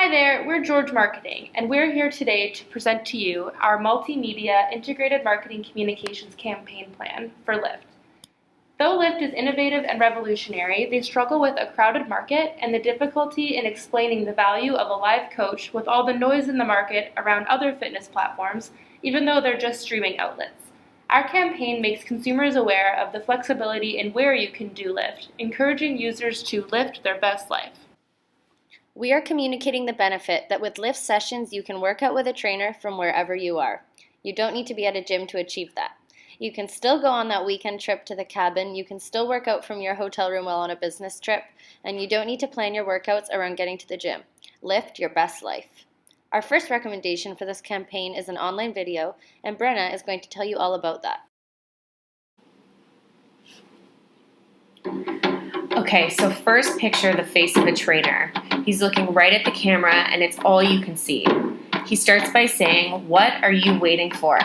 Hi there, we're George Marketing, and we're here today to present to you our multimedia integrated marketing communications campaign plan for Lyft. Though Lyft is innovative and revolutionary, they struggle with a crowded market and the difficulty in explaining the value of a live coach with all the noise in the market around other fitness platforms, even though they're just streaming outlets. Our campaign makes consumers aware of the flexibility in where you can do Lyft, encouraging users to lift their best life. We are communicating the benefit that with Lyft sessions you can work out with a trainer from wherever you are. You don't need to be at a gym to achieve that. You can still go on that weekend trip to the cabin, you can still work out from your hotel room while on a business trip, and you don't need to plan your workouts around getting to the gym. Lift your best life. Our first recommendation for this campaign is an online video, and Brenna is going to tell you all about that. Okay, so first picture the face of a trainer. He's looking right at the camera and it's all you can see. He starts by saying, "What are you waiting for?"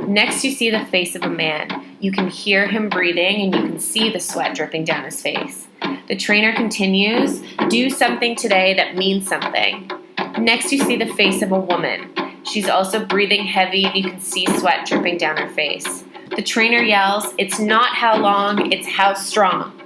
Next you see the face of a man. You can hear him breathing and you can see the sweat dripping down his face. The trainer continues, "Do something today that means something." Next you see the face of a woman. She's also breathing heavy and you can see sweat dripping down her face. The trainer yells, "It's not how long, it's how strong."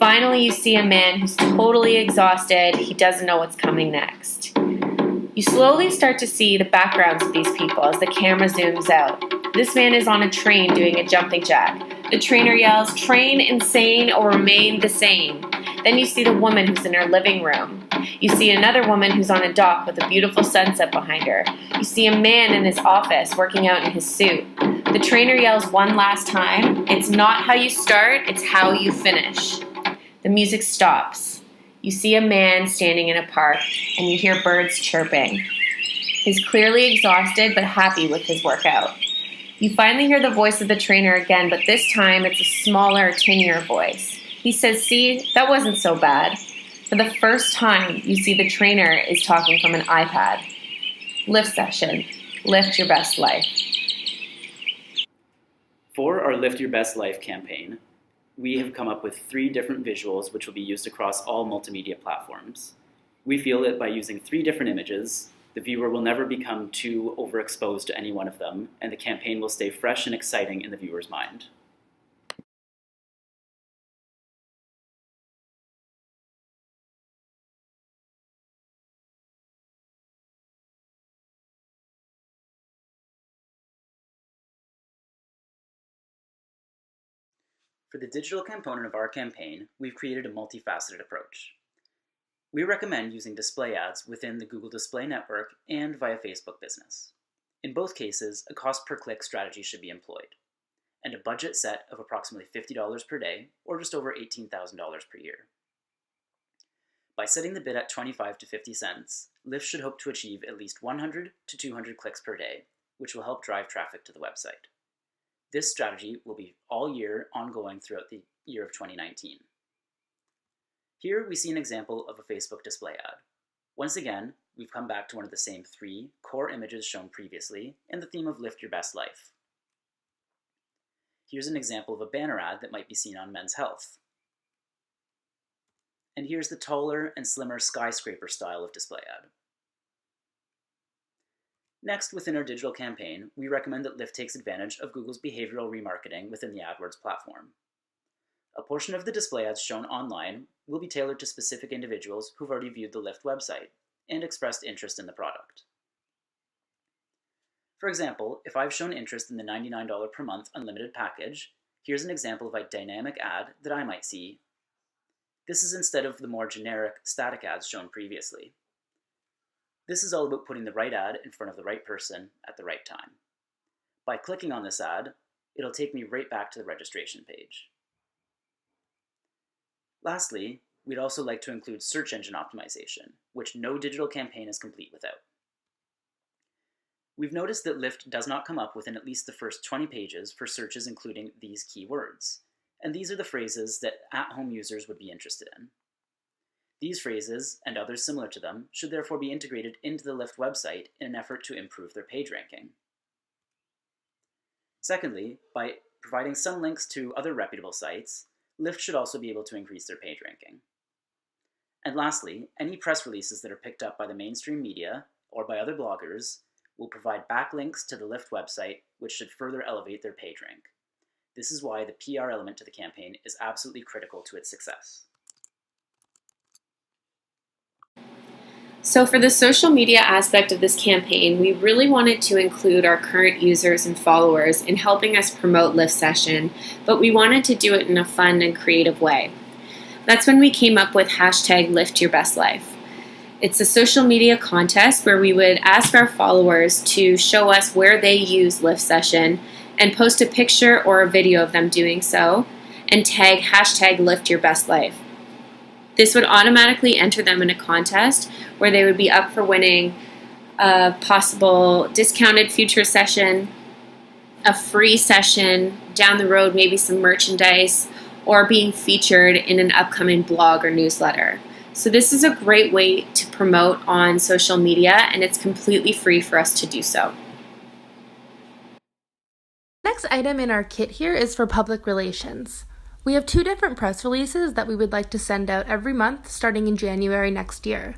Finally, you see a man who's totally exhausted. He doesn't know what's coming next. You slowly start to see the backgrounds of these people as the camera zooms out. This man is on a train doing a jumping jack. The trainer yells, "Train insane or remain the same." Then you see the woman who's in her living room. You see another woman who's on a dock with a beautiful sunset behind her. You see a man in his office working out in his suit. The trainer yells one last time, "It's not how you start, it's how you finish." The music stops. You see a man standing in a park and you hear birds chirping. He's clearly exhausted but happy with his workout. You finally hear the voice of the trainer again, but this time it's a smaller, tinier voice. He says, "See, that wasn't so bad." For the first time, you see the trainer is talking from an iPad. Lyft session. Lift your best life. For our Lift Your Best Life campaign, we have come up with 3 different visuals which will be used across all multimedia platforms. We feel that by using 3 different images, the viewer will never become too overexposed to any one of them, and the campaign will stay fresh and exciting in the viewer's mind. For the digital component of our campaign, we've created a multifaceted approach. We recommend using display ads within the Google Display Network and via Facebook Business. In both cases, a cost per click strategy should be employed, and a budget set of approximately $50 per day, or just over $18,000 per year. By setting the bid at 25 to 50 cents, Lyft should hope to achieve at least 100 to 200 clicks per day, which will help drive traffic to the website. This strategy will be all year ongoing throughout the year of 2019. Here we see an example of a Facebook display ad. Once again, we've come back to one of the same 3 core images shown previously and the theme of Lift Your Best Life. Here's an example of a banner ad that might be seen on Men's Health. And here's the taller and slimmer skyscraper style of display ad. Next, within our digital campaign, we recommend that Lyft takes advantage of Google's behavioral remarketing within the AdWords platform. A portion of the display ads shown online will be tailored to specific individuals who've already viewed the Lyft website and expressed interest in the product. For example, if I've shown interest in the $99 per month unlimited package, here's an example of a dynamic ad that I might see. This is instead of the more generic static ads shown previously. This is all about putting the right ad in front of the right person at the right time. By clicking on this ad, it'll take me right back to the registration page. Lastly, we'd also like to include search engine optimization, which no digital campaign is complete without. We've noticed that Lyft does not come up within at least the first 20 pages for searches including these keywords, and these are the phrases that at-home users would be interested in. These phrases, and others similar to them, should therefore be integrated into the Lyft website in an effort to improve their page ranking. Secondly, by providing some links to other reputable sites, Lyft should also be able to increase their page ranking. And lastly, any press releases that are picked up by the mainstream media or by other bloggers will provide backlinks to the Lyft website, which should further elevate their page rank. This is why the PR element to the campaign is absolutely critical to its success. So for the social media aspect of this campaign, we really wanted to include our current users and followers in helping us promote Lyft Session, but we wanted to do it in a fun and creative way. That's when we came up with hashtag Lyft Your Best Life. It's a social media contest where we would ask our followers to show us where they use Lyft Session and post a picture or a video of them doing so and tag hashtag Lyft Your Best Life. This would automatically enter them in a contest where they would be up for winning a possible discounted future session, a free session, down the road maybe some merchandise, or being featured in an upcoming blog or newsletter. So this is a great way to promote on social media, and it's completely free for us to do so. Next item in our kit here is for public relations. We have 2 different press releases that we would like to send out every month starting in January next year.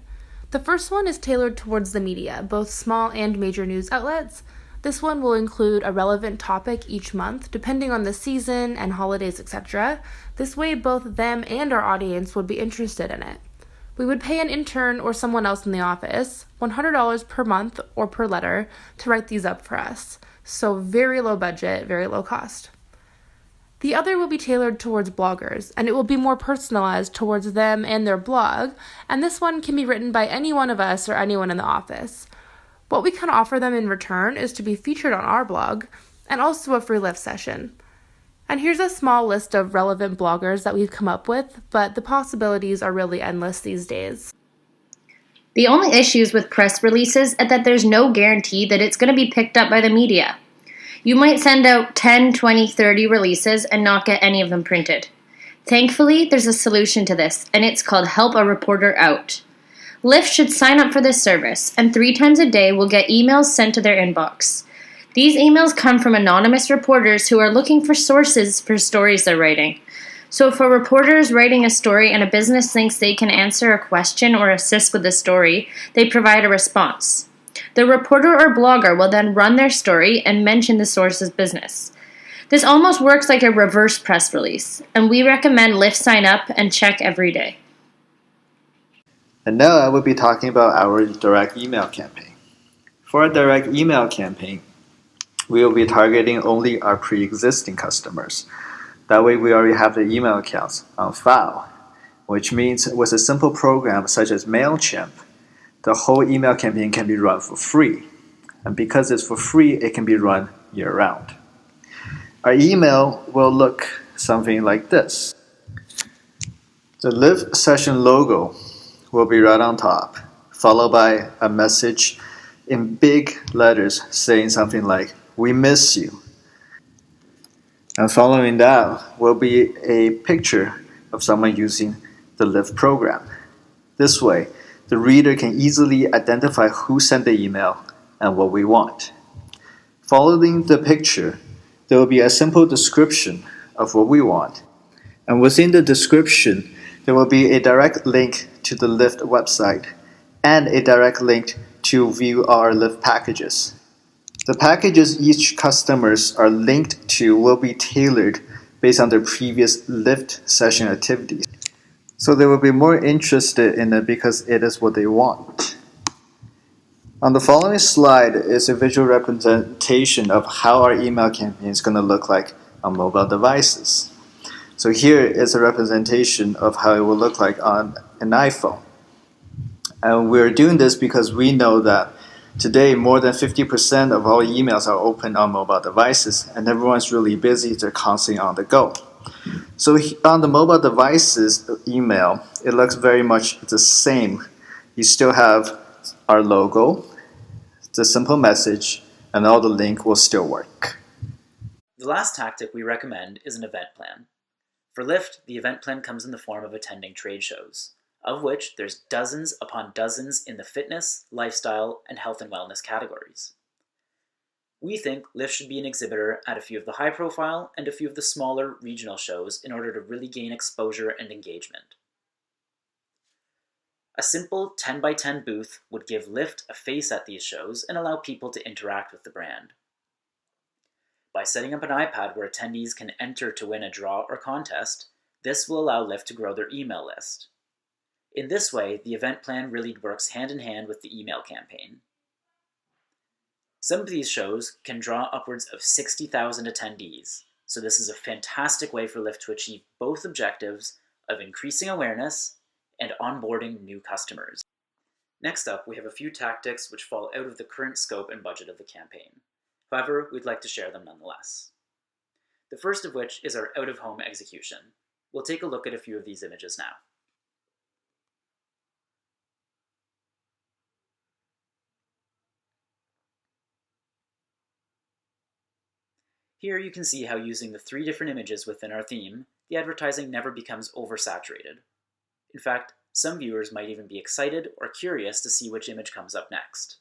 The first one is tailored towards the media, both small and major news outlets. This one will include a relevant topic each month, depending on the season and holidays, etc. This way, both them and our audience would be interested in it. We would pay an intern or someone else in the office $100 per month or per letter to write these up for us. So very low budget, very low cost. The other will be tailored towards bloggers, and it will be more personalized towards them and their blog, and this one can be written by any one of us or anyone in the office. What we can offer them in return is to be featured on our blog, and also a free Lyft session. And here's a small list of relevant bloggers that we've come up with, but the possibilities are really endless these days. The only issues with press releases is that there's no guarantee that it's going to be picked up by the media. You might send out 10, 20, 30 releases and not get any of them printed. Thankfully, there's a solution to this, and it's called Help a Reporter Out. Lyft should sign up for this service, and 3 times a day will get emails sent to their inbox. These emails come from anonymous reporters who are looking for sources for stories they're writing. So if a reporter is writing a story and a business thinks they can answer a question or assist with the story, they provide a response. The reporter or blogger will then run their story and mention the source's business. This almost works like a reverse press release, and we recommend Lyft sign up and check every day. And now I will be talking about our direct email campaign. For a direct email campaign, we will be targeting only our pre-existing customers. That way we already have the email accounts on file, which means with a simple program such as MailChimp, the whole email campaign can be run for free. And because it's for free, it can be run year-round. Our email will look something like this. The Lyft Session logo will be right on top, followed by a message in big letters saying something like, "We miss you." And following that will be a picture of someone using the Lyft program. This way, the reader can easily identify who sent the email and what we want. Following the picture, there will be a simple description of what we want. And within the description, there will be a direct link to the Lyft website and a direct link to view our Lyft packages. The packages each customers are linked to will be tailored based on their previous Lyft session activities. So they will be more interested in it because it is what they want. On the following slide is a visual representation of how our email campaign is going to look like on mobile devices. So here is a representation of how it will look like on an iPhone. And we're doing this because we know that today more than 50% of all emails are open on mobile devices, and everyone's really busy, they're constantly on the go. So on the mobile devices email, it looks very much the same. You still have our logo, the simple message, and all the link will still work. The last tactic we recommend is an event plan. For Lyft, the event plan comes in the form of attending trade shows, of which there's dozens upon dozens in the fitness, lifestyle, and health and wellness categories. We think Lyft should be an exhibitor at a few of the high-profile and a few of the smaller regional shows in order to really gain exposure and engagement. A simple 10 by 10 booth would give Lyft a face at these shows and allow people to interact with the brand. By setting up an iPad where attendees can enter to win a draw or contest, this will allow Lyft to grow their email list. In this way, the event plan really works hand in hand with the email campaign. Some of these shows can draw upwards of 60,000 attendees, so this is a fantastic way for Lyft to achieve both objectives of increasing awareness and onboarding new customers. Next up, we have a few tactics which fall out of the current scope and budget of the campaign. However, we'd like to share them nonetheless. The first of which is our out-of-home execution. We'll take a look at a few of these images now. Here you can see how using the 3 different images within our theme, the advertising never becomes oversaturated. In fact, some viewers might even be excited or curious to see which image comes up next.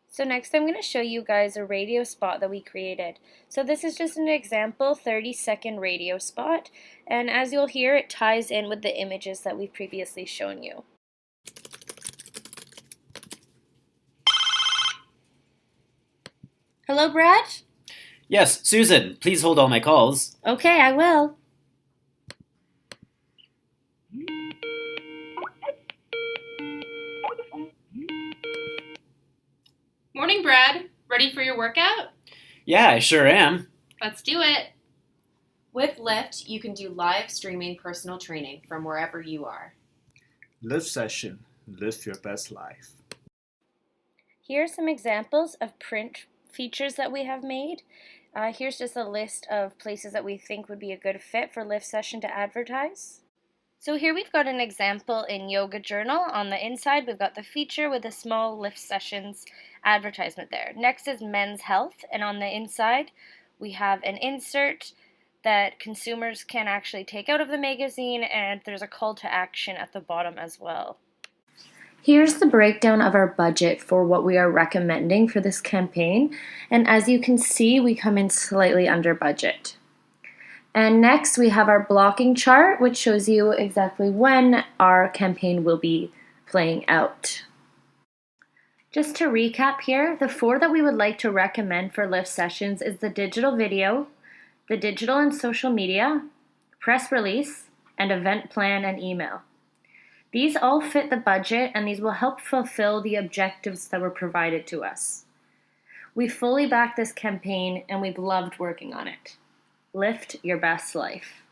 So next I'm going to show you guys a radio spot that we created. So this is just an example 30-second radio spot, and as you'll hear, it ties in with the images that we've previously shown you. Hello, Brad? Yes, Susan, please hold all my calls. Okay, I will. Morning, Brad. Ready for your workout? Yeah, I sure am. Let's do it. With Lyft, you can do live streaming personal training from wherever you are. Live session. Live your best life. Here are some examples of print features that we have made. Here's just a list of places that we think would be a good fit for Lyft Session to advertise. So here we've got an example in Yoga Journal. On the inside, we've got the feature with a small Lyft Sessions advertisement there. Next is Men's Health, and on the inside, we have an insert that consumers can actually take out of the magazine, and there's a call to action at the bottom as well. Here's the breakdown of our budget for what we are recommending for this campaign, and as you can see, we come in slightly under budget. And next we have our blocking chart, which shows you exactly when our campaign will be playing out. Just to recap here, the 4 that we would like to recommend for Lyft Sessions is the digital video, the digital and social media, press release, and event plan and email. These all fit the budget, and these will help fulfill the objectives that were provided to us. We fully back this campaign, and we've loved working on it. Lift your best life.